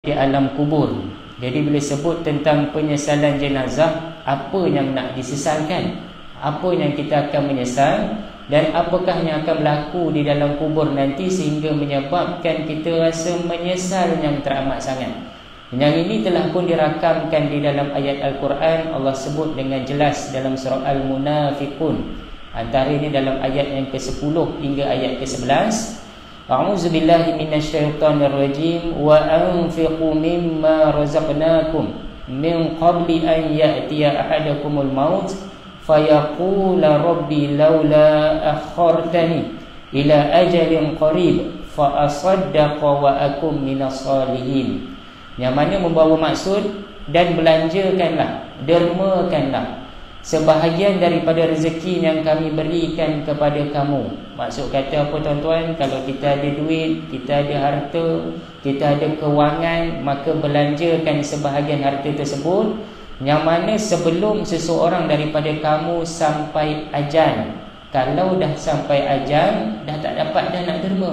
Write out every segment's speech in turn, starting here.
di alam kubur. Jadi bila sebut tentang penyesalan jenazah, apa yang nak disesalkan, apa yang kita akan menyesal, dan apakah yang akan berlaku di dalam kubur nanti sehingga menyebabkan kita rasa menyesal yang teramat sangat. Yang ini telah pun dirakamkan di dalam ayat Al-Quran. Allah sebut dengan jelas dalam surah Al-Munafiqun, antara ini dalam ayat yang ke-10 hingga ayat ke-11. A'udzubillahi minasyaitonirrajim. Wa anfiqu mimma razaqnakum min qabli an ya'tiya ahadakumul maut fayaqula rabbi laula akhartani ila ajalin qarib fa asaddaqa wa akum minas salihin. Yang mana membawa maksud, dan belanjakanlah, dermakanlah sebahagian daripada rezeki yang kami berikan kepada kamu. Maksud kata apa tuan-tuan? Kalau kita ada duit, kita ada harta, kita ada kewangan, maka belanjakan sebahagian harta tersebut, yang mana sebelum seseorang daripada kamu sampai ajal. Kalau dah sampai ajal, dah tak dapat dah nak derma,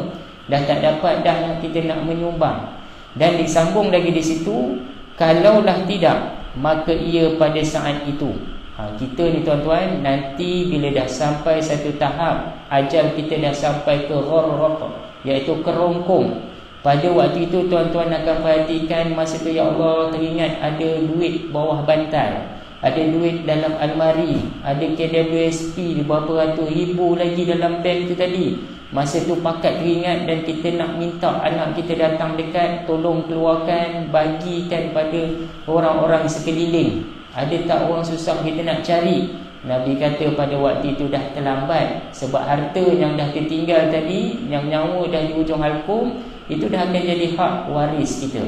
dah tak dapat dah nak kita nak menyumbang. Dan disambung lagi di situ, kalaulah tidak, maka ia pada saat itu. Kita ni tuan-tuan, nanti bila dah sampai satu tahap, ajal kita dah sampai ke gharraq, iaitu kerongkong. Pada waktu itu tuan-tuan akan perhatikan, masa tu ya Allah teringat ada duit bawah bantal, ada duit dalam almari, ada KWSP berapa ratus ribu lagi dalam bank tu tadi. Masa tu pakat teringat dan kita nak minta anak kita datang dekat, tolong keluarkan, bagikan pada orang-orang sekeliling. Ada tak orang susah kita nak cari? Nabi kata pada waktu itu dah terlambat. Sebab harta yang dah tertinggal tadi, yang nyawa dah di ujung halkum, itu dah akan jadi hak waris kita.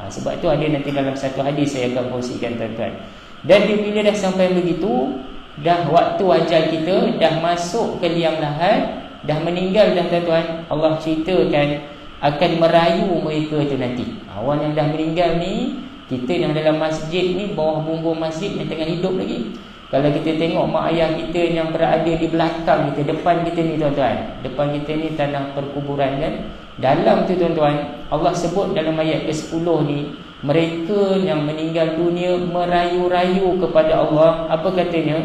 Sebab tu ada nanti dalam satu hadis saya akan kongsikan tuan-tuan. Dan bila dah sampai begitu, dah waktu ajal kita, dah masuk ke liang lahat, dah meninggal dah tuan-tuan, Allah ceritakan akan merayu mereka tu nanti. Orang yang dah meninggal ni, kita yang dalam masjid ni, bawah bumbung masjid yang tengah hidup lagi. Kalau kita tengok mak ayah kita yang berada di belakang kita, depan kita ni tuan-tuan, depan kita ni tanah perkuburan kan. Dalam tu tuan-tuan, Allah sebut dalam ayat ke-10 ni, mereka yang meninggal dunia merayu-rayu kepada Allah. Apa katanya?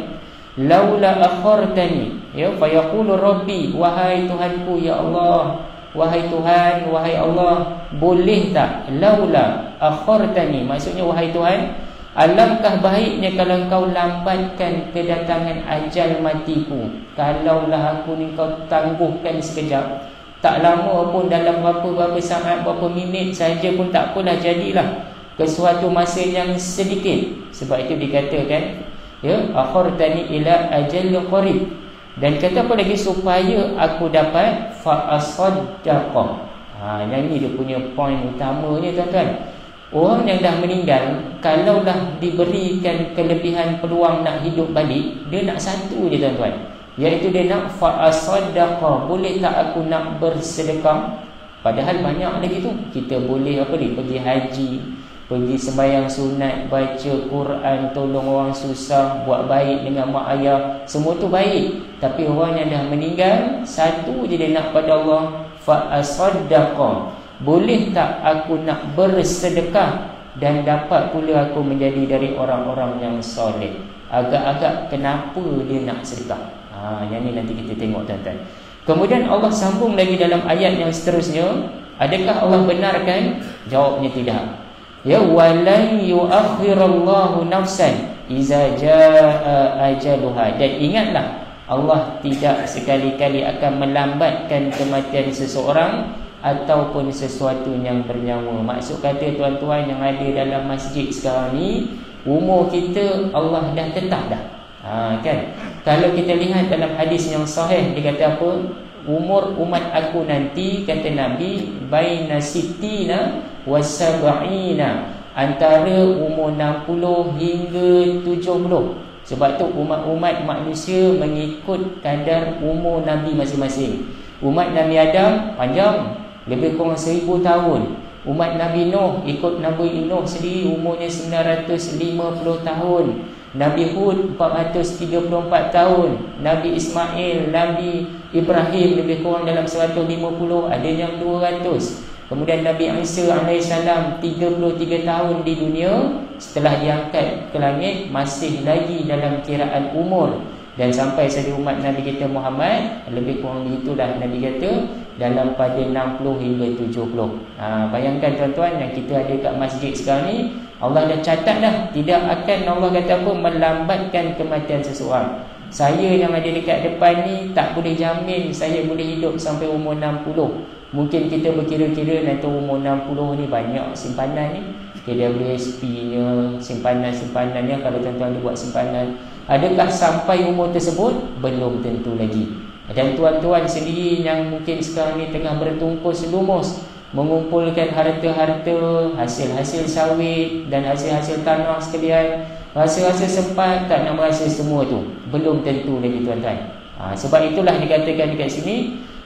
Laula akhartani, ya, fayaqulu rabbi, wahai Tuhanku, ya Allah, wahai Tuhan, wahai Allah, boleh tak? Laula akhartani, maksudnya wahai Tuhan, alangkah baiknya kalau kau lambatkan kedatangan ajal matiku. Kalaulah aku ni kau tangguhkan sekejap, tak lama pun, dalam berapa saat, berapa minit saja pun tak apalah, jadilah ke suatu masa yang sedikit. Sebab itu dikatakan, ya, akhartani ila ajal qarib. Dan kata apa lagi? Supaya aku dapat fa asaddaqa. Yang ni dia punya poin utamanya tuan-tuan. Orang yang dah meninggal, kalaulah diberikan kelebihan peluang nak hidup balik, dia nak satu je tuan-tuan, iaitu dia nak fa asaddaqa. Boleh tak aku nak bersedekah? Padahal banyak lagi tu. Kita boleh apa ni, pergi haji, pergi sembahyang sunat, baca Quran, tolong orang susah, buat baik dengan mak ayah, semua tu baik. Tapi orang yang dah meninggal, satu je dia nak pada Allah, fa asaddaqa. Boleh tak aku nak bersedekah dan dapat pula aku menjadi dari orang-orang yang soleh? Agak-agak kenapa dia nak sedekah? Yang ni nanti kita tengok tuan-tuan. Kemudian Allah sambung lagi dalam ayat yang seterusnya. Adakah Allah benarkan? Jawabnya tidak. Ya, walan yuakhirallahu nafsan iza jaa ajaluha. Dan ingatlah, Allah tidak sekali-kali akan melambatkan kematian seseorang ataupun sesuatu yang bernyawa. Maksud kata tuan-tuan yang ada dalam masjid sekarang ni, umur kita Allah dah tetap dah. Kan? Kalau kita lihat dalam hadis yang sahih, dia kata apa? Umur umat aku nanti, kata Nabi, baina sittina wa sab'ina, antara umur 60 hingga 70. Sebab tu umat-umat manusia mengikut kadar umur Nabi masing-masing. Umat Nabi Adam panjang, lebih kurang 1000 tahun. Umat Nabi Nuh, ikut Nabi Nuh sendiri, umurnya 950 tahun. Nabi Hud 434 tahun. Nabi Ismail, Nabi Ibrahim lebih kurang dalam 150, ada yang 200. Kemudian Nabi Isa AS 33 tahun di dunia. Setelah diangkat ke langit, masih lagi dalam kiraan umur. Dan sampai saja umat Nabi kita Muhammad, lebih kurang itulah Nabi kata, dalam pada 60 hingga 70. Bayangkan tuan-tuan, yang kita ada kat masjid sekarang ni, Allah dah catat dah, tidak akan Allah kata apa, melambatkan kematian seseorang. Saya yang ada dekat depan ni tak boleh jamin saya boleh hidup sampai umur 60. Mungkin kita berkira-kira nanti umur 60 ni banyak simpanan ni, KWSP-nya, simpanan-simpanannya. Kalau tuan-tuan ada buat simpanan, adakah sampai umur tersebut? Belum tentu lagi. Dan tuan-tuan sendiri yang mungkin sekarang ni tengah bertungkus lumus mengumpulkan harta-harta, hasil-hasil sawit dan hasil-hasil tanah sekalian, rasa-rasa sempat tak nak merasa semua tu? Belum tentu lagi tuan-tuan. Sebab itulah dikatakan dekat sini,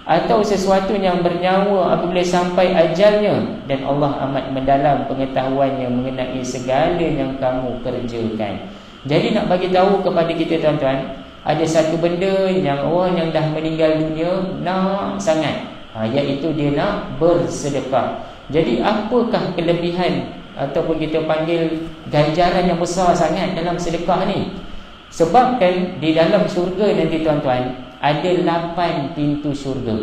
atau sesuatu yang bernyawa apabila sampai ajalnya, dan Allah amat mendalam pengetahuannya mengenai segala yang kamu kerjakan. Jadi nak bagi tahu kepada kita tuan-tuan, ada satu benda yang orang yang dah meninggal dunia nak sangat, iaitu dia nak bersedekah. Jadi apakah kelebihan ataupun kita panggil ganjaran yang besar sangat dalam sedekah ni? Sebab kan di dalam syurga nanti tuan-tuan ada 8 pintu syurga,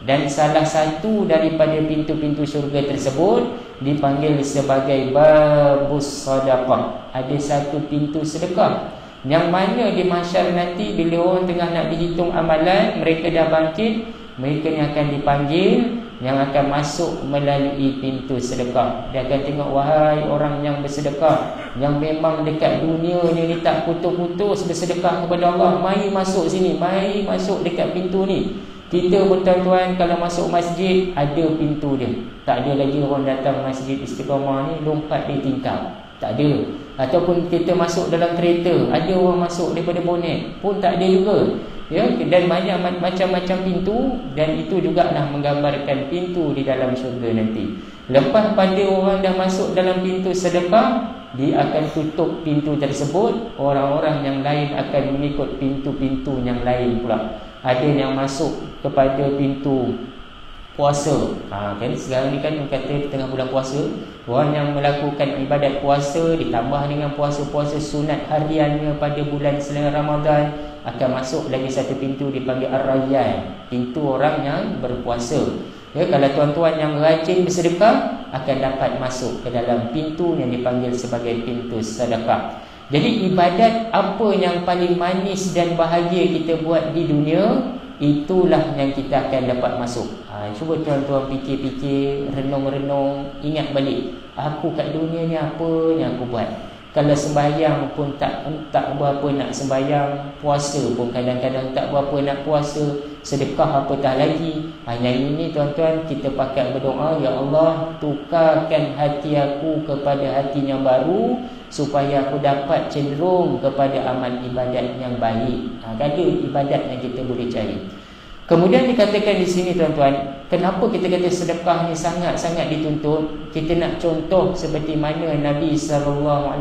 dan salah satu daripada pintu-pintu syurga tersebut dipanggil sebagai babus sedekah. Ada satu pintu sedekah, yang mana di mahsyar nanti bila orang tengah nak dihitung amalan, mereka dah bangkit, mereka ni akan dipanggil, yang akan masuk melalui pintu sedekah. Dia akan tengok, wahai orang yang bersedekah, yang memang dekat dunia ni tak putus-putus bersedekah kepada Allah, mari masuk sini, mari masuk dekat pintu ni. Kita pun tuan-tuan kalau masuk masjid ada pintu dia. Tak ada lagi orang datang masjid Istiqamah ni lompat di tingkap, tak ada. Ataupun kita masuk dalam kereta, ada orang masuk daripada bonet, pun tak ada juga. Ya, dan banyak macam-macam pintu, dan itu juga dah menggambarkan pintu di dalam syurga nanti. Lepas pada orang dah masuk dalam pintu sedekah, dia akan tutup pintu tersebut. Orang-orang yang lain akan mengikut pintu-pintu yang lain pula. Ada yang masuk kepada pintu puasa. Kan sekarang ni kan kata tengah bulan puasa, orang yang melakukan ibadat puasa ditambah dengan puasa-puasa sunat hariannya pada bulan selain Ramadan, akan masuk lagi satu pintu dipanggil Ar-Rayyan, pintu orang yang berpuasa. Ya, kalau tuan-tuan yang rajin bersedekah akan dapat masuk ke dalam pintu yang dipanggil sebagai pintu sedekah. Jadi ibadat apa yang paling manis dan bahagia kita buat di dunia, itulah yang kita akan dapat masuk. Cuba tuan-tuan fikir-fikir, renung-renung, ingat balik, aku kat dunia ni apa yang aku buat. Kalau sembahyang pun tak berapa nak sembahyang, puasa pun kadang-kadang tak berapa nak puasa, sedekah apatah lagi. Yang ini tuan-tuan kita pakai berdoa, ya Allah, tukarkan hati aku kepada hati yang baru, supaya aku dapat cenderung kepada amal ibadat yang baik. Ada ibadat yang kita boleh cari. Kemudian dikatakan di sini tuan-tuan, kenapa kita kata sedekah ni sangat-sangat dituntut? Kita nak contoh seperti mana Nabi SAW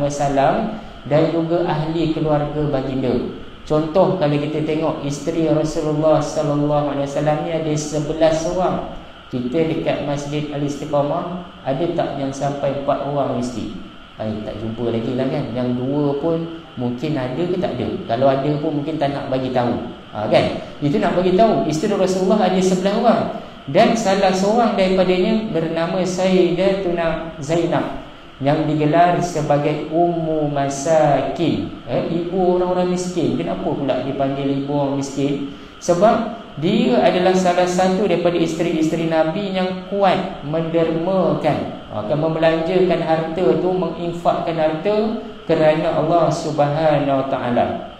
dan juga ahli keluarga baginda. Contoh kalau kita tengok isteri Rasulullah SAW ni ada 11 orang. Kita dekat Masjid Al-Istiqamah ada tak yang sampai 4 orang isteri? Tak jumpa lagi lah kan. Yang 2 pun mungkin ada ke tak ada. Kalau ada pun mungkin tak nak bagi tahu. Kan? Itu nak bagi tahu isteri Rasulullah ada 11 orang. Dan salah seorang daripadanya bernama Sayyidatuna Zainab, yang digelar sebagai Ummu Masakin, ibu orang-orang miskin. Kenapa pula dipanggil ibu orang miskin? Sebab dia adalah salah satu daripada isteri-isteri Nabi yang kuat mendermakan, akan membelanjakan harta tu, menginfakkan harta kerana Allah Subhanahu Wa Taala.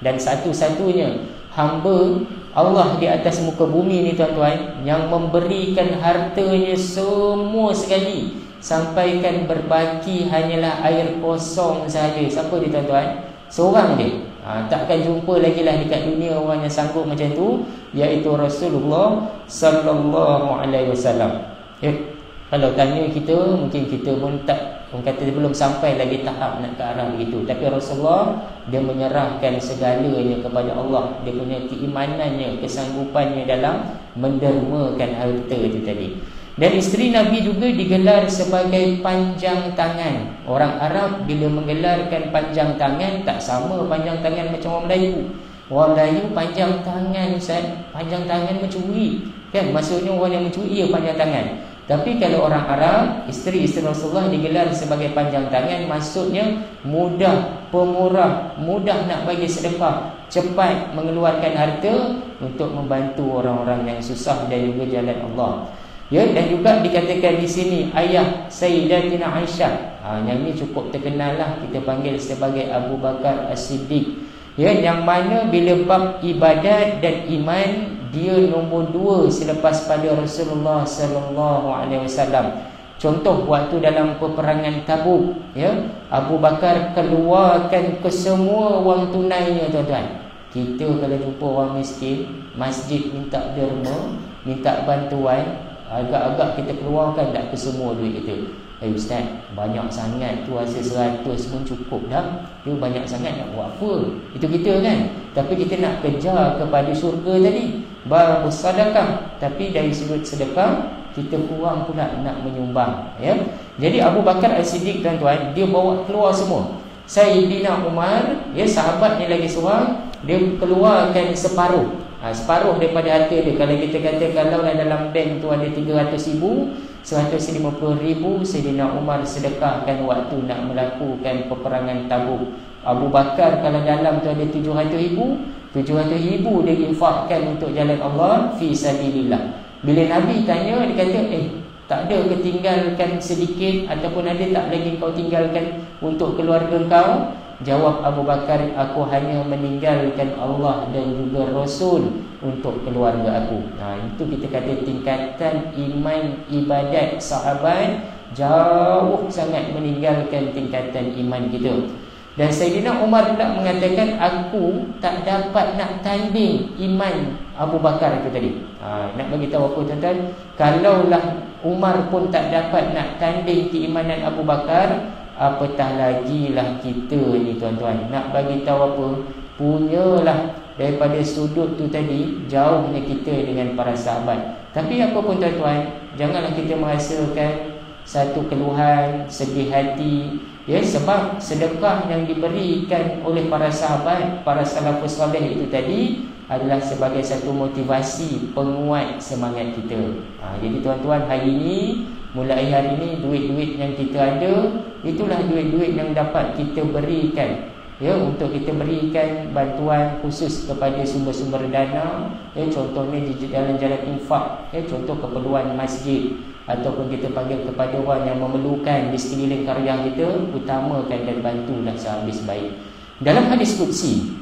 Dan satu-satunya hamba Allah di atas muka bumi ni tuan-tuan, yang memberikan hartanya semua sekali, sampaikan berbaki hanyalah air kosong saja. Siapa dia tuan-tuan? Seorang dia. Takkan jumpa lagi lah dekat dunia orang yang sanggup macam tu, iaitu Rasulullah Sallallahu Alaihi Wasallam. Kalau tanya kita, mungkin kita pun tak, orang kata belum sampai lagi tahap nak ke arah begitu. Tapi Rasulullah, dia menyerahkan segalanya kepada Allah. Dia punya keimanannya, kesanggupannya dalam mendermakan harta itu tadi. Dan isteri Nabi juga digelar sebagai panjang tangan. Orang Arab bila menggelarkan panjang tangan tak sama panjang tangan macam orang Melayu. Orang Melayu panjang tangan, Ustaz, panjang tangan mencuri. Kan maksudnya orang yang mencuri panjang tangan. Tapi kalau orang Arab, isteri-isteri Rasulullah digelar sebagai panjang tangan, maksudnya mudah, pemurah, mudah nak bagi sedekah, cepat mengeluarkan harta untuk membantu orang-orang yang susah dan juga jalan Allah. Ya, dan juga dikatakan di sini ayah Sayyidatina Aisyah. Yang ini cukup terkenal lah, kita panggil sebagai Abu Bakar As-Siddiq. Ya, yang mana bila bab ibadat dan iman dia nombor 2 selepas pada Rasulullah sallallahu alaihi wasallam. Contoh waktu dalam peperangan Tabuk, ya, Abu Bakar keluarkan kesemua wang tunainya, tuan-tuan. Kita kalau jumpa orang miskin, masjid minta derma, minta bantuan, agak-agak kita keluarkan tak ke semua duit kita. Ustaz, banyak sangat tu, rasa 100 pun cukup dah. Dia banyak sangat nak buat apa? Itu kita kan. Tapi kita nak kejar kepada syurga tadi, bab sedekah. Tapi dari sudut sedekah kita kurang pula nak menyumbang, ya. Jadi Abu Bakar As-Siddiq, tuan-tuan, dia bawa keluar semua. Sayyidina Umar, ya, sahabat ni lagi seorang, dia keluarkan separuh. Separuh daripada harta dia. Kalau kita kata kalau dalam bank tu ada 300,000, 150,000 Sayyidina Umar sedekahkan waktu nak melakukan peperangan Tabuk. Abu Bakar kalau dalam tu ada 700,000, 700,000 dia infakkan untuk jalan Allah fi sabilillah. Bila Nabi tanya, dia kata tak ada ketinggalkan sedikit ataupun ada tak lagi kau tinggalkan untuk keluarga kau? Jawab Abu Bakar, aku hanya meninggalkan Allah dan juga Rasul untuk keluarga aku. Itu kita kata tingkatan iman ibadat sahabat jauh sangat meninggalkan tingkatan iman kita. Dan Sayyidina Umar pula mengatakan, aku tak dapat nak tanding iman Abu Bakar itu tadi. Nak bagi tahu apa, tuan-tuan? Kalaulah Umar pun tak dapat nak tanding keimanan Abu Bakar, apatah lagi lah kita ni, tuan-tuan. Nak bagi tahu apa? Punyalah daripada sudut tu tadi, jauhnya kita dengan para sahabat. Tapi apa pun, tuan-tuan, janganlah kita merasakan satu keluhan, sedih hati, ya, sebab sedekah yang diberikan oleh para sahabat, para salafus saleh itu tadi adalah sebagai satu motivasi penguat semangat kita. Jadi tuan-tuan, hari ini, mulai hari ini, duit-duit yang kita ada, itulah duit-duit yang dapat kita berikan, ya, untuk kita berikan bantuan khusus kepada sumber-sumber dana, ya, contohnya di jalan-jalan infak, ya, contoh keperluan masjid, ataupun kita panggil kepada orang yang memerlukan di sekeliling karya kita, utamakan dan bantulah sehabis baik. Dalam hadis qudsi,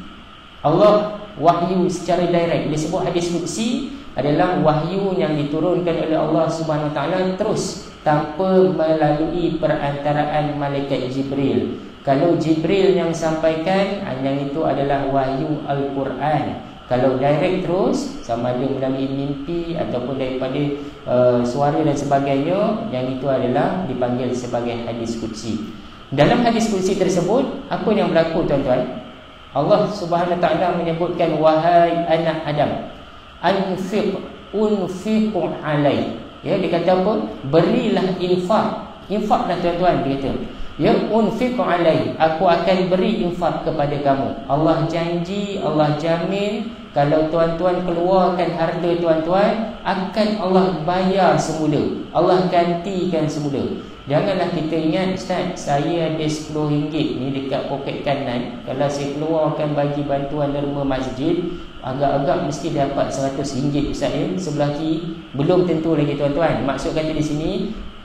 Allah wahyu secara direct. Disebut hadis qudsi adalah wahyu yang diturunkan oleh Allah Subhanahu Wa Taala terus tanpa melalui perantaraan malaikat Jibril. Kalau Jibril yang sampaikan, yang itu adalah wahyu Al-Quran. Kalau direct terus, sama ada melalui mimpi ataupun daripada suara dan sebagainya, yang itu adalah dipanggil sebagai hadis qudsi. Dalam hadis qudsi tersebut, apa yang berlaku, tuan-tuan? Allah Subhanahu Wa Taala menyebutkan, wahai anak Adam, unfiqu alai. Ya, dia kata apa? Berilah infak. Infaklah, tuan-tuan, dia kata. Ya, unfiqu alai, aku akan beri infak kepada kamu. Allah janji, Allah jamin, kalau tuan-tuan keluarkan harta tuan-tuan, akan Allah bayar semula, Allah gantikan semula. Janganlah kita ingat, Ustaz, saya ada RM10 ni dekat poket kanan, kalau saya keluarkan bagi bantuan derma masjid, agak-agak mesti dapat RM100, Ustaz, ya, sebelah kiri. Belum tentu lagi, tuan-tuan. Maksud kata di sini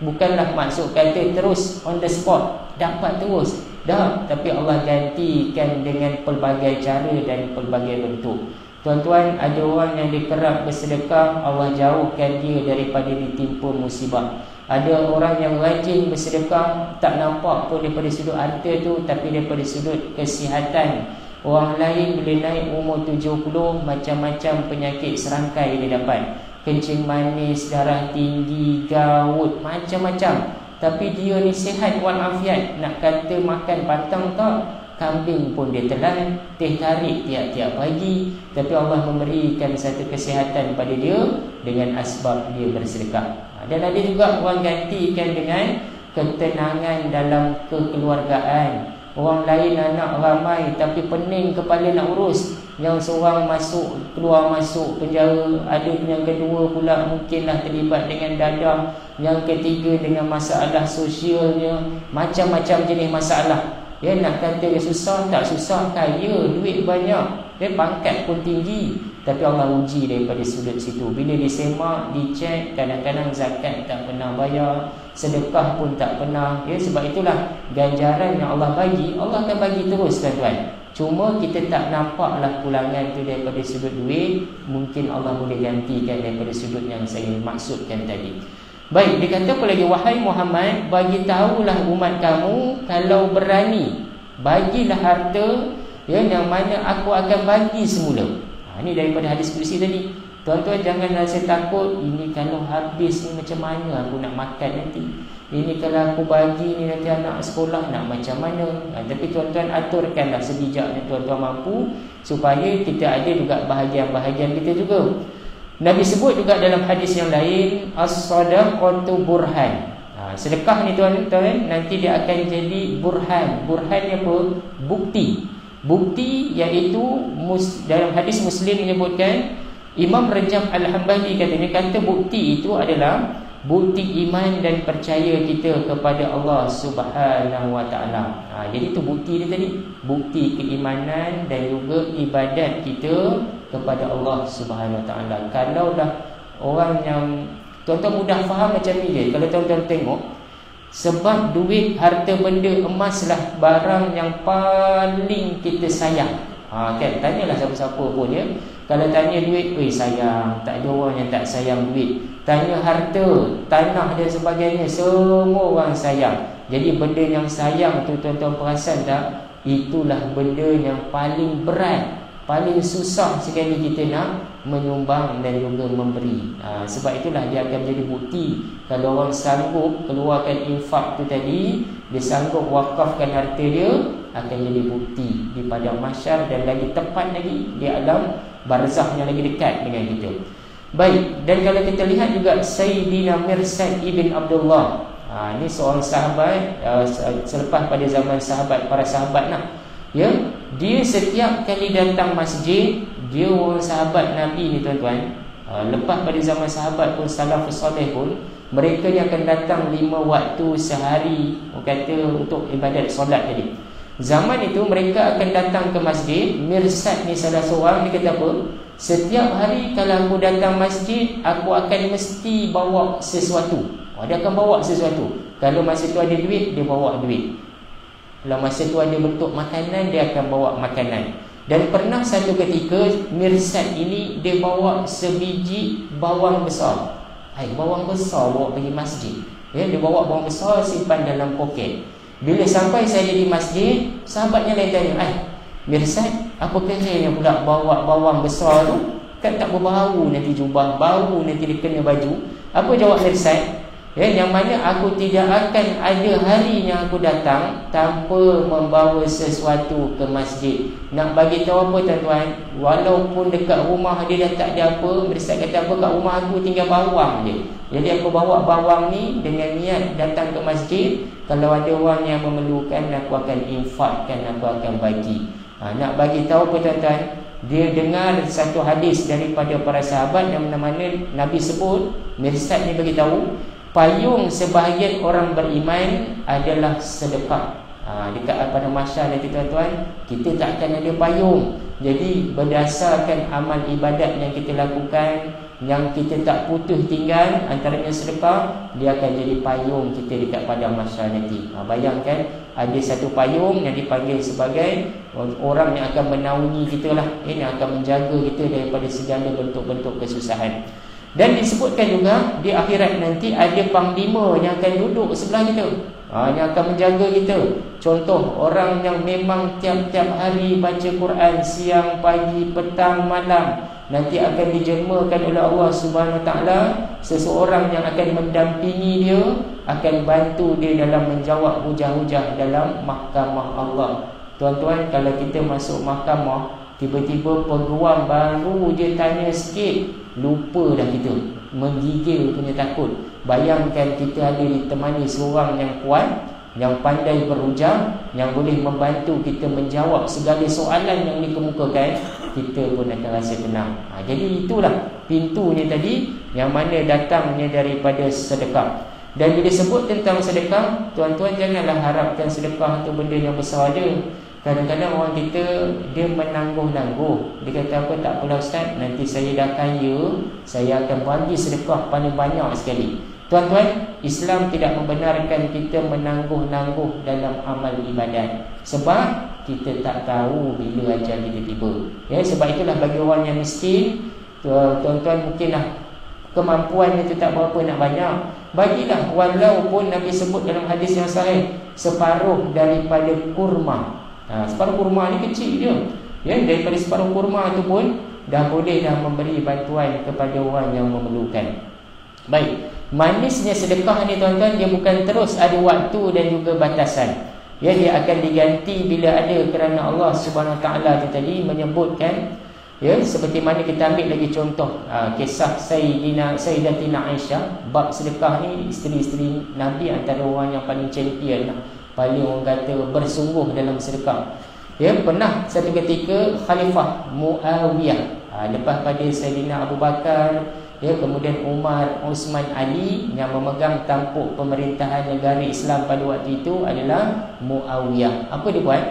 bukanlah maksud kata terus on the spot dapat terus, dah, tapi Allah gantikan dengan pelbagai cara dan pelbagai bentuk. Tuan-tuan, ada orang yang dikerap bersedekah, Allah jauhkan dia daripada ditimpa musibah. Ada orang yang rajin bersedekah, tak nampak pun daripada sudut harta tu, tapi daripada sudut kesihatan. Orang lain boleh naik umur 70, macam-macam penyakit serangkai dia dapat, kencing manis, darah tinggi, gout, macam-macam. Tapi dia ni sihat walafiat. Nak kata makan batang tak, kambing pun dia telan, teh tarik tiap-tiap pagi. Tapi Allah memberikan satu kesihatan pada dia dengan asbab dia bersedekah. Dan ada juga orang gantikan dengan ketenangan dalam kekeluargaan. Orang lain anak ramai tapi pening kepala nak urus. Yang seorang masuk, keluar masuk penjara. Ada yang kedua pula mungkinlah terlibat dengan dadah. Yang ketiga dengan masalah sosialnya. Macam-macam jenis masalah. Ya, nak kata dia susah, tak susah, kaya, duit banyak, dia pangkat pun tinggi. Tapi Allah uji daripada sudut situ. Bila disemak, dicek, kadang-kadang zakat tak pernah bayar, sedekah pun tak pernah. Ya, sebab itulah ganjaran yang Allah bagi, Allah akan bagi terus, tuan-tuan. Cuma kita tak nampaklah pulangan tu daripada sudut duit. Mungkin Allah boleh gantikan daripada sudut yang saya maksudkan tadi. Baik, dia kata apa lagi? Wahai Muhammad, bagi tahulah umat kamu, kalau berani, bagilah harta yang mana aku akan bagi semula. Ini daripada hadis kursi tadi. Tuan-tuan jangan rasa takut, ini kalau habis ni macam mana aku nak makan nanti. Ini kalau aku bagi ni nanti anak sekolah nak macam mana. Tapi tuan-tuan aturkanlah sebijaknya tuan-tuan mampu, supaya kita ada juga bahagian-bahagian kita juga. Nabi sebut juga dalam hadis yang lain, as-sadaqatu burhan. Sedekah ni tuan-tuan nanti dia akan jadi burhan. Burhan ni apa? Bukti. Bukti iaitu dalam hadis Muslim menyebutkan, Imam Rajab Al-Hambali kata bukti itu adalah bukti iman dan percaya kita kepada Allah Subhanahu Wa Taala. Jadi itu bukti dia tadi, bukti keimanan dan juga ibadat kita kepada Allah Subhanahu Wa Taala. Kalau dah orang yang tuan-tuan mudah faham macam ni je, kalau tuan-tuan tengok, sebab duit, harta benda, emaslah barang yang paling kita sayang. Kan, tanyalah siapa-siapa pun ya. Kalau tanya duit, sayang, tak ada orang yang tak sayang duit. Tanya harta, tanah dan sebagainya, semua orang sayang. Jadi benda yang sayang tu tuan-tuan perasan tak? Itulah benda yang paling berat, paling susah sekali kita nak menyumbang dan juga memberi. Sebab itulah dia akan jadi bukti. Kalau orang sanggup keluarkan infak tu tadi, dia sanggup wakafkan harta dia, akan jadi bukti di padang mahsyar, dan lagi tepat lagi di alam barzakh yang lagi dekat dengan kita. Baik, dan kalau kita lihat juga Sayyidina Mirsad ibn Abdullah, ini seorang sahabat selepas pada zaman sahabat, para sahabat lah ya, dia setiap kali datang masjid, dia orang sahabat Nabi ni tuan-tuan, lepas pada zaman sahabat pun, salafus soleh pun, mereka yang akan datang 5 waktu sehari, kata untuk ibadat solat tadi. Zaman itu mereka akan datang ke masjid. Mirsad ni salah seorang, dia kata apa? Setiap hari kalau aku datang masjid, aku akan mesti bawa sesuatu. Dia akan bawa sesuatu. Kalau masa tu ada duit, dia bawa duit. Kalau masa tu ada bentuk makanan, dia akan bawa makanan. Dan pernah satu ketika Mirsad ini dia bawa sebiji bawang besar. Bawang besar bawa pergi masjid. Dia bawa bawang besar, simpan dalam poket. Bila sampai saya di masjid, sahabatnya lain tanya, Mirsad, apa kerana pula bawa bawang besar tu? Kan tak berbau nanti jubah, bau nanti dia kena baju. Apa jawab Mirsad? Yang mana aku tidak akan ada hari yang aku datang tanpa membawa sesuatu ke masjid. Nak bagi tahu apa tuan-tuan? Walaupun dekat rumah dia dah tak ada apa, Mirsad kata apa, kat rumah aku tinggal bawang je. Jadi aku bawa bawang ni dengan niat datang ke masjid. Kalau ada orang yang memerlukan, aku akan infakkan, aku akan bagi. Nak bagi tahu apa tuan-tuan? Dia dengar satu hadis daripada para sahabat yang mana Nabi sebut, Mirsad ni bagi tahu, payung sebahagian orang beriman adalah sedekah. Dekat pada mahsyar nanti tuan-tuan, kita tak akan ada payung. Jadi berdasarkan amal ibadat yang kita lakukan, yang kita tak putus tinggal, antaranya sedekah, dia akan jadi payung kita dekat padang mahsyar nanti. Bayangkan ada satu payung yang dipanggil sebagai orang yang akan menaungi kita lah, yang akan menjaga kita daripada segala bentuk-bentuk kesusahan. Dan disebutkan juga di akhirat nanti ada panglima yang akan duduk sebelah kita, yang akan menjaga kita. Contoh, orang yang memang tiap-tiap hari baca Quran, siang, pagi, petang, malam, nanti akan dijelmakan oleh Allah Subhanahu Wa Taala seseorang yang akan mendampingi dia, akan bantu dia dalam menjawab hujah-hujah dalam mahkamah Allah. Tuan-tuan, kalau kita masuk mahkamah, tiba-tiba peguam baru je tanya sikit, lupa dah kita. menggigil punya takut. Bayangkan kita ada ditemani seorang yang kuat, yang pandai berhujah, yang boleh membantu kita menjawab segala soalan yang dikemukakan, kita pun akan rasa tenang. Jadi itulah pintunya tadi, yang mana datangnya daripada sedekah. Dan bila sebut tentang sedekah, tuan-tuan janganlah harapkan sedekah itu benda yang besar je. Kadang-kadang orang kita, dia menangguh-nangguh. Dia kata apa, tak apalah Ustaz, nanti saya dah kaya, saya akan bagi sedekah paling banyak sekali. Tuan-tuan, Islam tidak membenarkan kita menangguh-nangguh dalam amal ibadat. Sebab kita tak tahu bila ajal kita tiba. Sebab itulah bagi orang yang miskin, tuan-tuan mungkinlah kemampuan itu tak berapa nak banyak, bagilah walaupun Nabi sebut dalam hadis yang sahih, separuh daripada kurma. Separuh kurma ni kecil je, daripada separuh kurma tu pun dah boleh dah memberi bantuan kepada orang yang memerlukan. Baik, manisnya sedekah ni tuan-tuan, dia bukan terus ada waktu dan juga batasan. Dia akan diganti bila ada, kerana Allah Subhanahu Taala tadi menyebutkan, seperti mana kita ambil lagi contoh kisah Sayyidatina Aisyah. Bab sedekah ni, isteri-isteri Nabi antara orang yang paling champion, paling orang kata bersungguh dalam sedekah. Pernah satu ketika Khalifah Muawiyah, lepas pada Sayyidina Abu Bakar, kemudian Umar, Uthman, Ali, yang memegang tampuk pemerintahan negara Islam pada waktu itu adalah Muawiyah. Apa dia buat?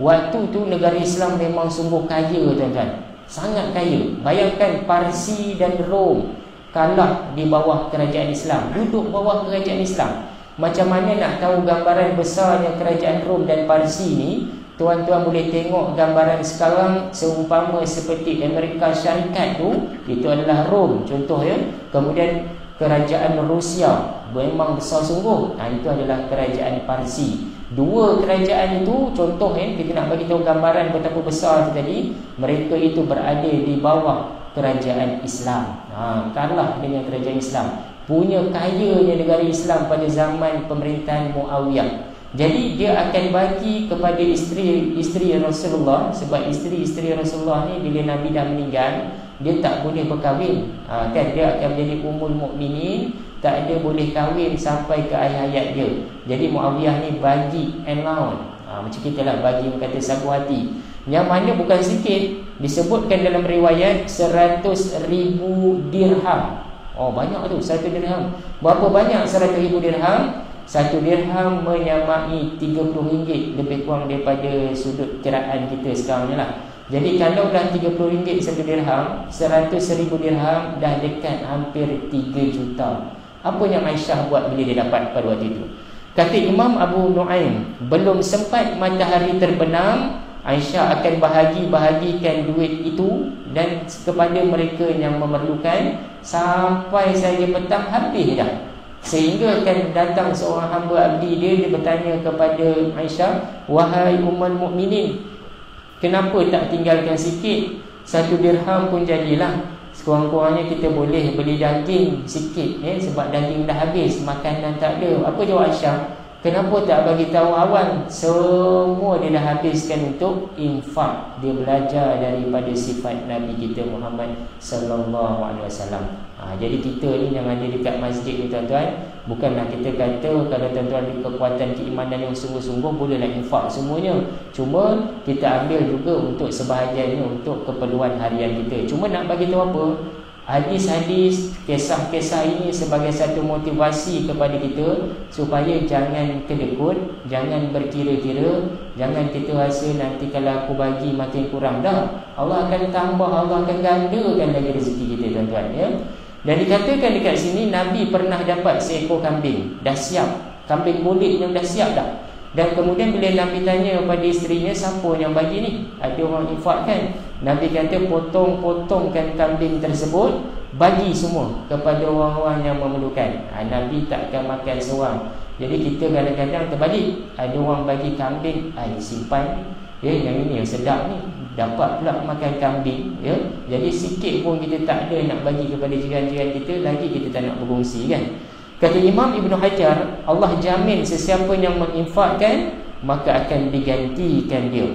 Waktu tu negara Islam memang sungguh kaya tuan-tuan, sangat kaya. Bayangkan Parsi dan Rom kalah di bawah kerajaan Islam, duduk bawah kerajaan Islam. Macam mana nak tahu gambaran besarnya kerajaan Rom dan Parsi ni? Tuan-tuan boleh tengok gambaran sekarang, seumpama seperti Amerika Syarikat tu, itu adalah Rom contoh Kemudian kerajaan Rusia memang besar sungguh, itu adalah kerajaan Parsi. Dua kerajaan itu contoh kita nak bagi tahu gambaran betapa besar tadi. Mereka itu berada di bawah kerajaan Islam, kalah dengan kerajaan Islam. Punya kayanya negara Islam pada zaman pemerintahan Muawiyah. Jadi dia akan bagi kepada isteri Rasulullah. Sebab isteri Rasulullah ni bila Nabi dah meninggal, dia tak boleh berkahwin, dia akan menjadi ummul mukminin, tak ada boleh kahwin sampai ke akhir hayat dia. Jadi Muawiyah ni bagi allowance, macam kita lah bagi kata sagu hati, yang mana bukan sikit. Disebutkan dalam riwayat 100,000 dirham. Banyak tu 1 dirham. Berapa banyak 100,000 dirham? 1 dirham menyamai RM30, lebih kurang daripada sudut kiraan kita sekarang ni lah. Jadi kalau dah RM30 1 dirham, 100,000 dirham dah dekat hampir 3 juta. Apa yang Aisyah buat bila dia dapat pada waktu itu? Kata Imam Abu Nuaim, belum sempat matahari terbenam, Aisyah akan bahagikan duit itu dan kepada mereka yang memerlukan, sampai saja petang habis dah. Sehingga akan datang seorang hamba abdi dia bertanya kepada Aisyah, wahai ummul mukminin, kenapa tak tinggalkan sikit? 1 dirham pun jadilah. Sekurang-kurangnya kita boleh beli daging sikit, sebab daging dah habis, makanan tak ada. Apa jawab Aisyah? Kenapa tak bagi tahu awal? Semua dia dah habiskan untuk infak. Dia belajar daripada sifat Nabi kita Muhammad sallallahu alaihi wasallam. Jadi kita ni yang ada dekat masjid ni tuan-tuan, bukanlah kita kata kalau tuan-tuan ada kekuatan keimanan yang sungguh-sungguh bolehlah infak semuanya. Cuma kita ambil juga untuk sebahagiannya untuk keperluan harian kita. Cuma nak bagi tahu apa? Hadis-hadis, kisah-kisah ini sebagai satu motivasi kepada kita supaya jangan kedekut, jangan berkira-kira, jangan kita rasa nanti kalau aku bagi makin kurang. Dah, Allah akan tambah, Allah akan gandakan lagi rezeki kita tuan-tuan. Dan dikatakan dekat sini Nabi pernah dapat seekor kambing, dah siap, kambing kulit yang dah siap dah. Dan kemudian bila Nabi tanya kepada isterinya, siapa yang bagi ni? Ada orang infak kan? Nabi kata potong-potongkan kambing tersebut, bagi semua kepada orang-orang yang memerlukan. Nabi tak akan makan seorang. Jadi kita kadang-kadang terbalik, ada orang bagi kambing, simpan, yang ini yang sedap ni, dapat pula makan kambing, Jadi sikit pun kita tak ada nak bagi kepada jiran-jiran kita, lagi kita tak nak berkongsi kan. Kata Imam Ibn Hajar, Allah jamin sesiapa yang menginfakkan maka akan digantikan dia.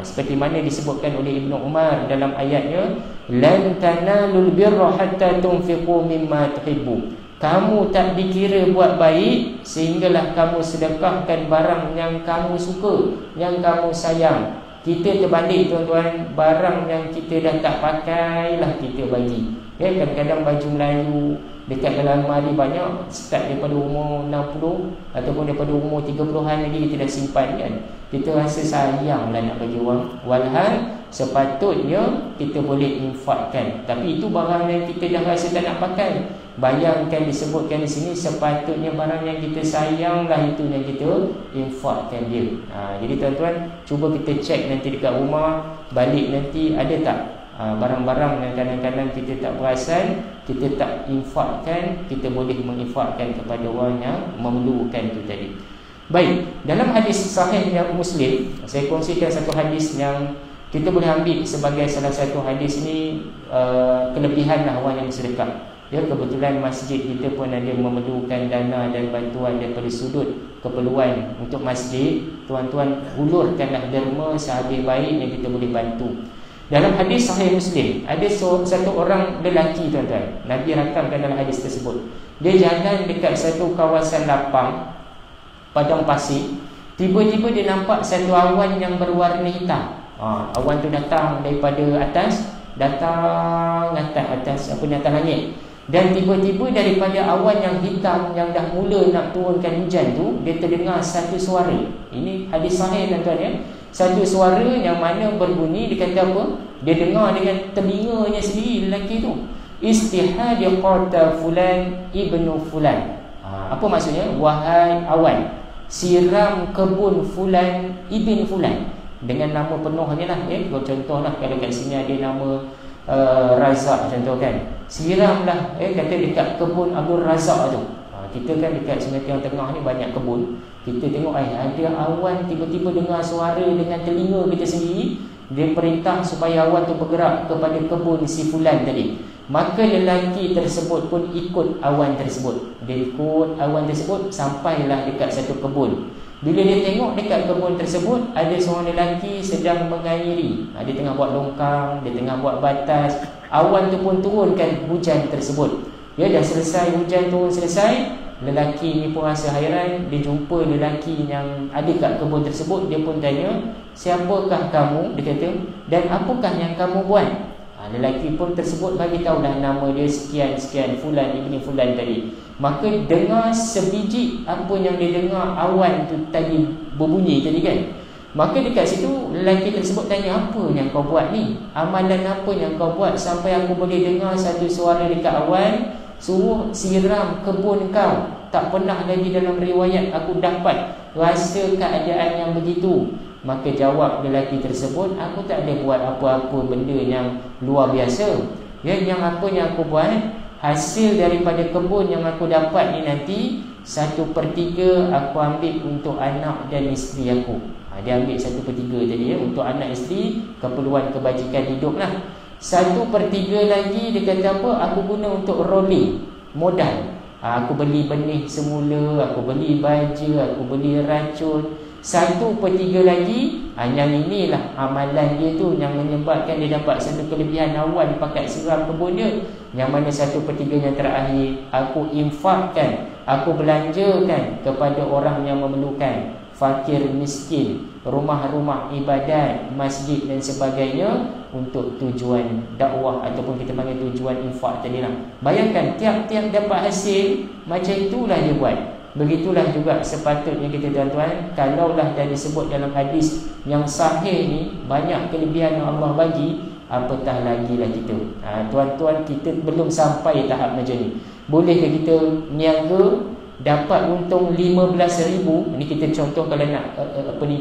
Seperti mana disebutkan oleh Ibn Umar dalam ayatnya, lan tanalul birra hatta tunfiqu mimma tuhibbu. Kamu tak dikira buat baik sehinggalah kamu sedekahkan barang yang kamu suka, yang kamu sayang. Kita terbalik tuan-tuan, barang yang kita dah tak pakai lah kita bagi. Ya, kadang-kadang baju Melayu dekat dalam lemari banyak, start daripada umur 60 ataupun daripada umur 30-an lagi kita dah simpan kan. Kita rasa sayang lah nak bagi orang. Walhal sepatutnya kita boleh infakkan, tapi itu barang yang kita dah rasa tak nak pakai. Bayangkan disebutkan di sini sepatutnya barang yang kita sayang lah itu yang kita infakkan dia. Jadi tuan-tuan, cuba kita cek nanti dekat rumah, balik nanti ada tak barang-barang yang kadang-kadang kita tak perasan, kita tak infakkan, kita boleh menginfakkan kepada orang yang memerlukan itu tadi. Baik, dalam hadis sahih yang Muslim, saya kongsikan satu hadis yang kita boleh ambil sebagai salah satu hadis ini kelebihan lah orang yang bersedekah. Ya, kebetulan masjid kita pun ada memerlukan dana dan bantuan daripada sudut keperluan untuk masjid. Tuan-tuan, hulurkanlah derma sehabis baiknya kita boleh bantu. Dalam hadis sahih Muslim, ada satu orang lelaki tuan-tuan, Nabi rakamkan dalam hadis tersebut. Dia jalan dekat satu kawasan lapang, padang pasir. Tiba-tiba dia nampak satu awan yang berwarna hitam. Awan tu datang daripada atas, datang atas langit. Dan tiba-tiba daripada awan yang hitam yang dah mula nak turunkan hujan tu, dia terdengar satu suara. Ini hadis sahih tuan-tuan ya. Satu suara yang mana berbunyi, dia kata apa? Dia dengar dengan telinganya sendiri lelaki tu. Istihadiqata fulan ibnu fulan. Apa maksudnya? Wahai awan, siram kebun fulan ibn fulan. Dengan nama penuhnya lah ya. Contohlah kalau kat sini ada nama Razak contoh kan, siramlah kata dekat kebun Abdul Razak tu. Kita kan dekat Sungai Tiong Tengah ni banyak kebun. Kita tengok ada awan tiba-tiba dengar suara dengan telinga kita sendiri. Dia perintah supaya awan tu bergerak kepada kebun si fulan tadi. Maka lelaki tersebut pun ikut awan tersebut. Dia ikut awan tersebut sampailah dekat satu kebun. Bila dia tengok dekat kebun tersebut, ada seorang lelaki sedang mengairi. Dia tengah buat longkang, dia tengah buat batas. Awan tu pun turunkan hujan tersebut. Ya, dah selesai hujan turun selesai, lelaki ni pun rasa hairan. Dia jumpa lelaki yang ada kat kebun tersebut. Dia pun tanya, siapakah kamu? Dia kata, dan apakah yang kamu buat? Lelaki pun tersebut bagi tahulah nama dia sekian-sekian fulan ibni fulan tadi. Maka dengar sebiji apa yang dia dengar awan tu tadi berbunyi tadi kan. Maka dekat situ lelaki tersebut tanya, apa yang kau buat ni? Amalan apa yang kau buat sampai aku boleh dengar satu suara dekat awan suruh siram kebun kau? Tak pernah lagi dalam riwayat aku dapat rasa keadaan yang begitu. Maka jawab lelaki tersebut, aku tak ada buat apa-apa benda yang luar biasa. Ya, yang apa yang aku buat, hasil daripada kebun yang aku dapat ni nanti 1/3 aku ambil untuk anak dan isteri aku. Dia ambil 1/3 tadi ya, untuk anak isteri, keperluan kebajikan hidup lah. 1/3 lagi dia kata apa, aku guna untuk rolling modal. Aku beli benih semula, aku beli baja, aku beli racun. 1/3 lagi, yang inilah amalan dia tu yang menyebabkan dia dapat satu kelebihan awan pakat siram kebun dia. Yang mana 1/3 yang terakhir aku infakkan, aku belanjakan kepada orang yang memerlukan, fakir miskin, rumah-rumah ibadat, masjid dan sebagainya, untuk tujuan dakwah ataupun kita panggil tujuan infak tadi lah. Bayangkan tiap-tiap dapat hasil, macam itulah dia buat. Begitulah juga sepatutnya kita tuan-tuan. Kalaulah dah disebut dalam hadis yang sahih ni banyak kelebihan yang Allah bagi, apatah lagi lah kita. Tuan-tuan, kita belum sampai tahap macam ni. Bolehkah kita niaga dapat untung 15,000? Ini kita contoh kalau nak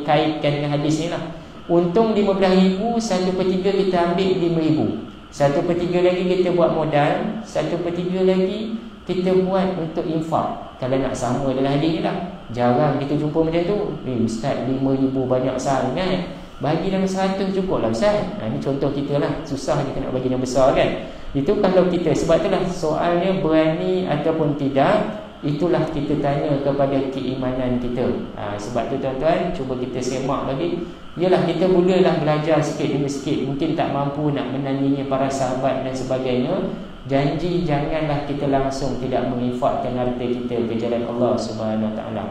kaitkan dengan hadis ni lah. Untung 15,000, 1/3 kita ambil 5,000. 1/3 lagi kita buat modal, 1/3 lagi kita buat untuk infak. Kalau nak sama dalam hadis ni lah, jarang kita jumpa macam tu. Ustaz, 5,000 banyak sangat, bagi dalam 100 cukup lah Ustaz. Ini contoh kita lah. Susah kita nak bagi yang besar kan. Itu kalau kita, sebab itulah soalnya berani ataupun tidak, itulah kita tanya kepada keimanan kita. Sebab tu tuan-tuan, cuba kita semak lagi. Yalah, kita mulalah belajar sikit demi sikit. Mungkin tak mampu nak menandingi para sahabat dan sebagainya. Janji janganlah kita langsung tidak menginfakkan harta kita ke jalan Allah Subhanahu Wa Taala.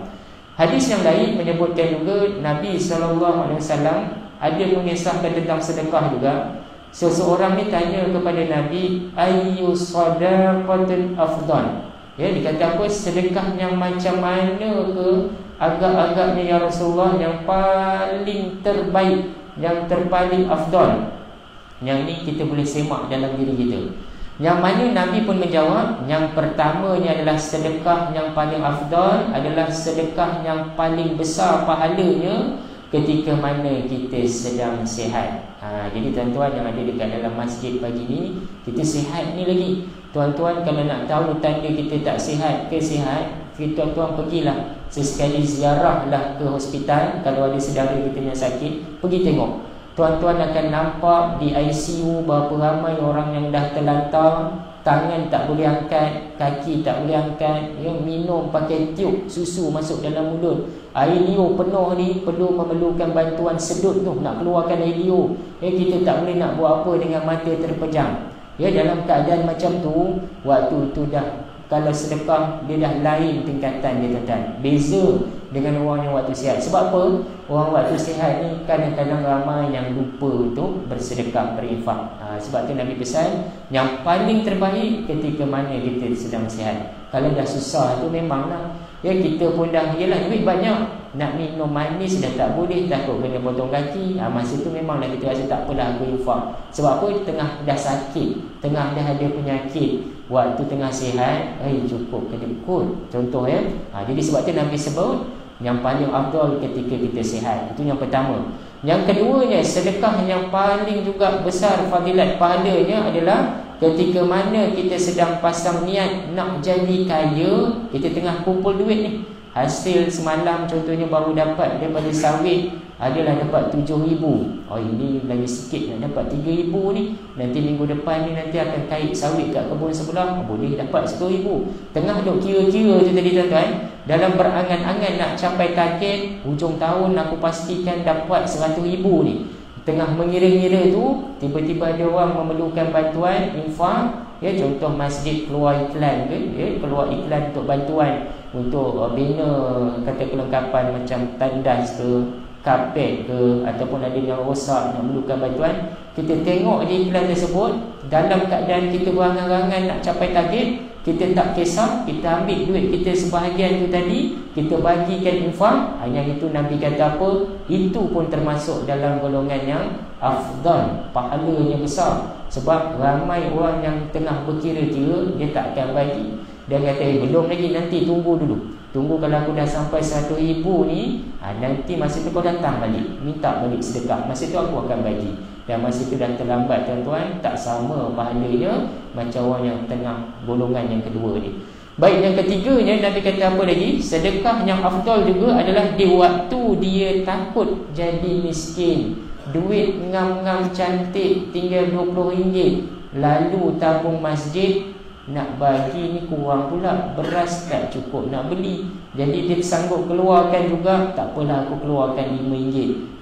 Hadis yang lain menyebutkan juga Nabi SAW ada mengisahkan tentang sedekah juga. Seseorang ni tanya kepada Nabi, ayyu sadaqatin afdal? Ya, dikata apa? Sedekah yang macam mana ke agak-agaknya ya Rasulullah yang paling terbaik, yang terpaling afdal? Yang ni kita boleh semak dalam diri kita. Yang mana Nabi pun menjawab, yang pertamanya adalah sedekah yang paling afdal adalah sedekah yang paling besar pahalanya ketika mana kita sedang sihat. Jadi tuan-tuan yang ada dekat dalam masjid pagi ni, kita sihat ni lagi. Tuan-tuan kalau nak tahu tanda kita tak sihat ke sihat, tuan-tuan pergilah sesekali ziarahlah ke hospital. Kalau ada saudara kita yang sakit, pergi tengok. Tuan-tuan akan nampak di ICU berapa ramai orang yang dah terlantar, tangan tak boleh angkat, kaki tak boleh angkat, minum pakai tiup susu masuk dalam mulut. Air liur penuh ni, perlu memerlukan bantuan sedut tu nak keluarkan air liur. Kita tak boleh nak buat apa dengan mata terpejam. Dalam keadaan macam tu, waktu tu dah, kalau sedekah dia dah lain tingkatan dia tuan-tuan. Beza dengan orang yang waktu sihat. Sebab apa? Orang waktu sihat ni kadang-kadang ramai yang lupa untuk bersedekah, berinfak. Sebab tu Nabi pesan yang paling terbaik ketika mana kita sedang sihat. Kalau dah susah tu memanglah kita pun dah, yelah duit banyak, nak minum manis dah tak boleh, takut kena potong kaki. Masa tu memanglah kita rasa tak apalah aku infak. Sebab apa? Tengah dah sakit, tengah dah ada penyakit, waktu tengah sihat, cukup kedekut. Contoh ya. Jadi sebab tu Nabi sebut yang paling afdal ketika kita sihat. Itu yang pertama. Yang keduanya, sedekah yang paling juga besar fadilat pahalanya adalah ketika mana kita sedang pasang niat nak jadi kaya, kita tengah kumpul duit ni. Hasil semalam contohnya baru dapat daripada sawit adalah dapat 7,000. Ini lagi sikit nak dapat 3,000 ni. Nanti minggu depan ni nanti akan kait sawit kat kebun sebelah, boleh dapat 10,000. Tengah duk kira-kira tu tadi tuan-tuan, dalam berangan-angan nak capai target hujung tahun aku pastikan dapat 100,000 ni. Tengah mengira-ngira tu, tiba-tiba ada orang memerlukan bantuan infak. Contoh masjid keluar iklan ke, keluar iklan untuk bantuan untuk bina kata kelengkapan macam tandas ke, kapet ke, ataupun ada yang rosak nak memerlukan bantuan. Kita tengok je iklan tersebut, dalam keadaan kita berangan-angan nak capai target, kita tak kisah, kita ambil duit kita sebahagian tu tadi, kita bagikan infak. Yang itu Nabi kata apa? Itu pun termasuk dalam golongan yang afdal, pahalanya besar. Sebab ramai orang yang tengah berkira-kira, dia tak akan bagi. Dia kata, belum lagi, nanti tunggu dulu. Tunggu kalau aku dah sampai 100,000 ni, nanti masa tu kau datang balik, minta balik sedekah. Masa tu aku akan bagi. Dan masa tu dah terlambat tuan-tuan, tak sama pahalanya macam orang yang tengah golongan yang kedua ni. Baik, yang ketiganya Nabi kata apa lagi? Sedekah yang afdal juga adalah di waktu dia takut jadi miskin, duit ngam-ngam cantik tinggal RM20, lalu tabung masjid nak bagi ni kurang pula, beras tak cukup nak beli, jadi dia sanggup keluarkan juga, tak apalah aku keluarkan RM5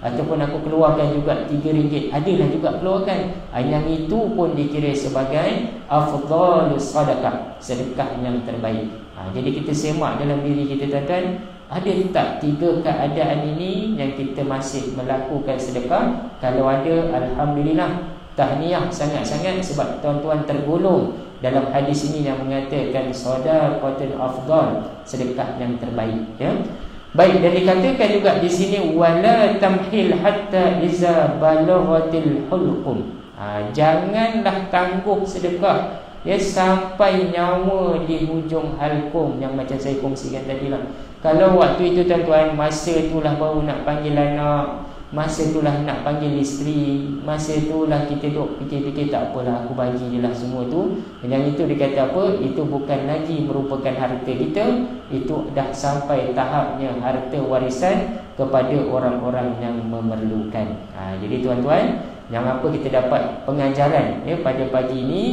ataupun aku keluarkan juga RM3, adalah juga keluarkan. Yang itu pun dikira sebagai afdalus sadaqah, sedekah yang terbaik. Jadi kita semak dalam diri kita tuan-tuan, ada tak tiga keadaan ini yang kita masih melakukan sedekah? Kalau ada, alhamdulillah, tahniah sangat-sangat, sebab tuan-tuan tergolong dalam hadis ini yang mengatakan sadaqatul afdal, sedekah yang terbaik. Baik, dan dikatakan juga di sini wala tamhil hatta iza balaghatil hulqum. Janganlah tangguh sedekah sampai nyawa di hujung halqum, yang macam saya kongsikan tadi lah. Kalau waktu itu tuan-tuan, masa itulah baru nak panggil anak, masa itulah nak panggil isteri, masa itulah kita duk fikir-fikir, tak apalah aku bagi je lah semua tu. Yang itu dikata apa? Itu bukan lagi merupakan harta kita, itu dah sampai tahapnya harta warisan kepada orang-orang yang memerlukan. Jadi tuan-tuan, yang apa kita dapat pengajaran pada pagi ini,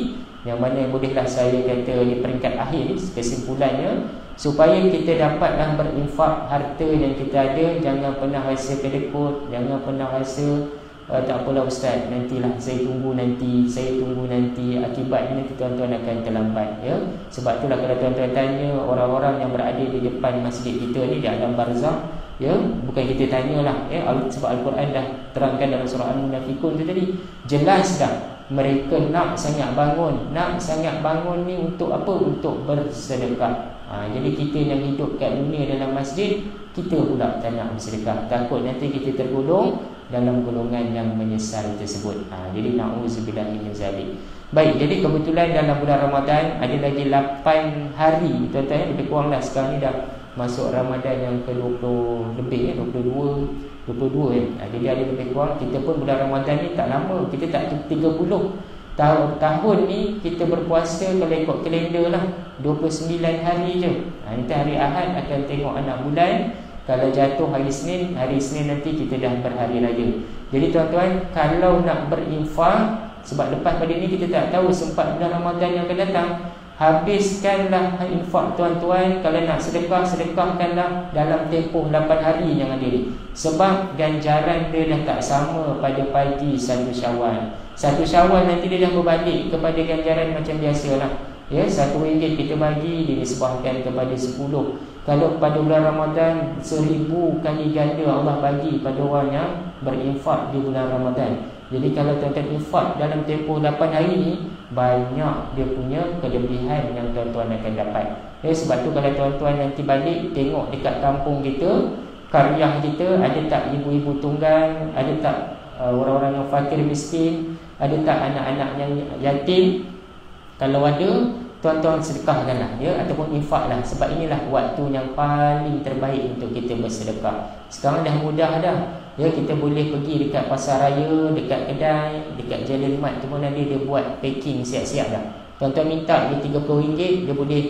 yang mana bolehlah saya kata di peringkat akhir, kesimpulannya, supaya kita dapatlah berinfak harta yang kita ada. Jangan pernah rasa kedekut, jangan pernah rasa tak apalah ustaz, nantilah saya tunggu nanti, akibatnya nanti tuan-tuan akan terlambat, ya. Sebab itulah kalau tuan-tuan tanya orang-orang yang berada di depan masjid kita ni di alam barzakh, ya, bukan kita tanyalah, ya, sebab Al-Quran dah terangkan dalam surah Al-Munafiqun tu tadi, jelas dah mereka nak sangat bangun ni untuk apa? Untuk bersedekah. Jadi kita yang hidup kat dunia dalam masjid, kita pula tak nak bersedekah, takut nanti kita tergolong dalam golongan yang menyesal tersebut. Jadi na'udzubillah min zalik. Baik, jadi kebetulan dalam bulan Ramadan ada lagi 8 hari, tuan-tuan, lebih kurang dah sekarang ni dah masuk Ramadan yang ke-20 lebih, ya, 22 ya. Jadi ada lebih kurang, kita pun bulan Ramadan ni tak lama, kita tak 30 tahun ni kita berpuasa kalau ikut kalender lah 29 hari je. Nanti hari Ahad akan tengok anak bulan. Kalau jatuh hari Isnin nanti kita dah berhari raya. Jadi tuan-tuan, kalau nak berinfak, sebab lepas pada ni kita tak tahu sempat bulan Ramadan yang akan datang, habiskanlah infak tuan-tuan. Kalau nak sedekah, sedekahkanlah dalam tempoh 8 hari yang ada ni. Sebab ganjaran dia dah tak sama pada pagi 1 Syawal. 1 Syawal nanti dia dah berbalik kepada ganjaran macam biasalah. Ya, RM1 kita bagi, dinisbahkan kepada 10. Kalau pada bulan Ramadan 1000 kali ganda Allah bagi pada orang yang berinfak di bulan Ramadan. Jadi kalau tuan-tuan infak dalam tempoh 8 hari ni, banyak dia punya kelebihan yang tuan-tuan akan dapat. Ya, sebab tu kalau tuan-tuan nanti balik tengok dekat kampung kita, qaryah kita, ada tak ibu-ibu tunggal, ada tak orang-orang yang fakir miskin, ada tak anak-anak yang yatim? Kalau ada, tuan-tuan sedekahkanlah, ya, ataupun infaklah. Sebab inilah waktu yang paling terbaik untuk kita bersedekah. Sekarang dah mudah dah, ya, kita boleh pergi dekat pasar raya, dekat kedai, dekat Jalan Mat tu pun ada, dia buat packing siap-siap dah. Tuan-tuan minta dia RM30, dia boleh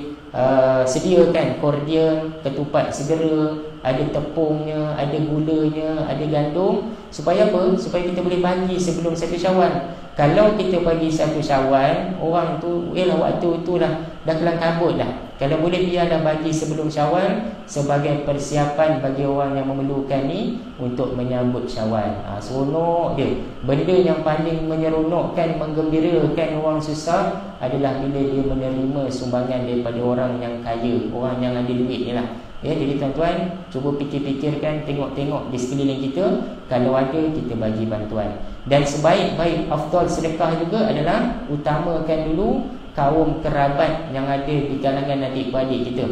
sediakan kordial, ketupat segera, ada tepungnya, ada gulanya, ada gandum. Supaya apa? Supaya kita boleh bagi sebelum 1 Syawal. Kalau kita bagi 1 Syawal, orang tu, waktu itulah dah kelang kabut dah. Kalau boleh biarlah bagi sebelum Syawal, sebagai persiapan bagi orang yang memerlukan ni untuk menyambut Syawal. Seronok dia. Benda yang paling menyeronokkan, menggembirakan orang susah adalah bila dia menerima sumbangan daripada orang yang kaya, orang yang ada duit ni lah. Ya, jadi tuan-tuan, cuba fikir-fikirkan, tengok-tengok di sekeliling kita, kalau ada kita bagi bantuan. Dan sebaik-baik afdal sedekah juga adalah utamakan dulu kaum kerabat yang ada di kalangan adik-beradik kita.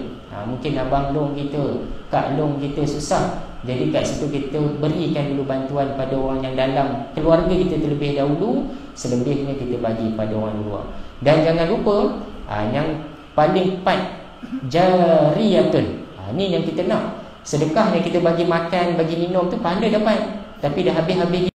Mungkin abang long kita, kak long kita susah, jadi kat situ kita berikan dulu bantuan pada orang yang dalam keluarga kita terlebih dahulu, selebihnya kita bagi pada orang luar. Dan jangan lupa, yang paling empat, jariyatun. Ni yang kita nak. Sedekah yang kita bagi makan, bagi minum tu pandai dapat, tapi dah habis-habis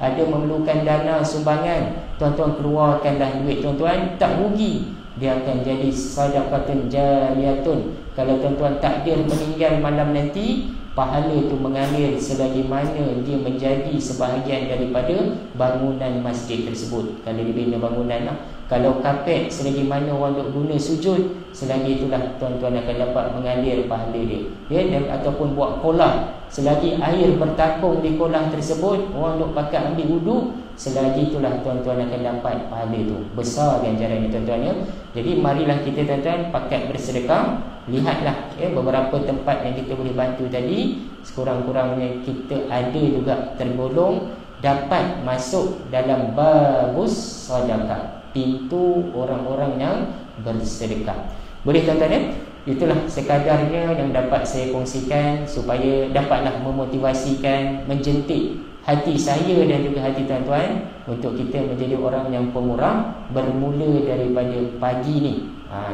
ada memerlukan dana sumbangan, tuan-tuan keluarkanlah duit tuan-tuan, tak rugi. Dia akan jadi sedekahun jariyatun. Kalau tuan-tuan takdir meninggal malam nanti, pahala itu mengalir selagi mana dia menjadi sebahagian daripada bangunan masjid tersebut. Kalau dibina bangunan lah, kalau kapet, selagi mana orang duk guna sujud, selagi itulah tuan-tuan akan dapat mengalir pahala dia. Ya, dan ataupun buat kolam, selagi air bertakung di kolam tersebut, orang duk pakai ambil wuduk, selagi itulah tuan-tuan akan dapat pahala itu. Besar ganjarannya tuan-tuan, ya. Jadi marilah kita tuan-tuan pakat bersedekah. Lihatlah, ya, beberapa tempat yang kita boleh bantu tadi, sekurang-kurangnya kita ada juga tergolong dapat masuk dalam babus sedekah, pintu orang-orang yang bersedekah. Boleh tuan-tuan, ya? Itulah sekadarnya yang dapat saya kongsikan, supaya dapatlah memotivasikan, menjentik hati saya dan juga hati tuan-tuan untuk kita menjadi orang yang pemurah, bermula daripada pagi ni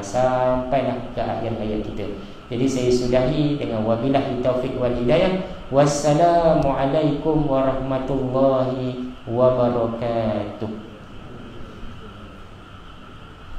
sampailah ke akhir hayat kita. Jadi saya sudahi dengan wabillahi taufiq wal hidayah. Wassalamualaikum warahmatullahi wabarakatuh.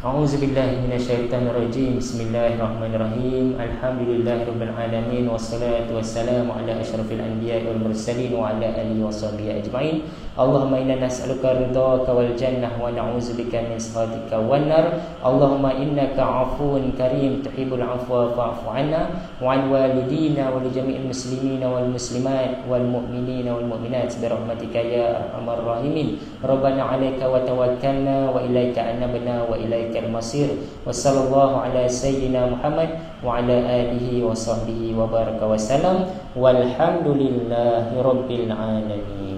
A'udzubillahi minasyaitonirrajim. Bismillahirrahmanirrahim. Alhamdulillahirabbil alamin wassalatu wassalamu ala asyrafil anbiya'i wal mursalin wa ala alihi washabihi ajmain. Allahumma inna nas'aluka ridhaka wal jannah wa na'udzubika min sakhatika wan nar. Allahumma innaka 'afuwun karim tuhibbul 'afwa fa'fu 'anna wa 'an walidina wa li jami'il muslimina wal muslimat wal mu'minina wal mu'minat bi rahmatika ya arhamar rahimin. Rabbana 'alaika wa tawakkalna wa ilaika anabna wa ilaika al-masir. Wassallallahu ala sayyidina Muhammad wa ala alihi wa sahbihi wa baraka wa salam. Walhamdulillahi rabbil alamin.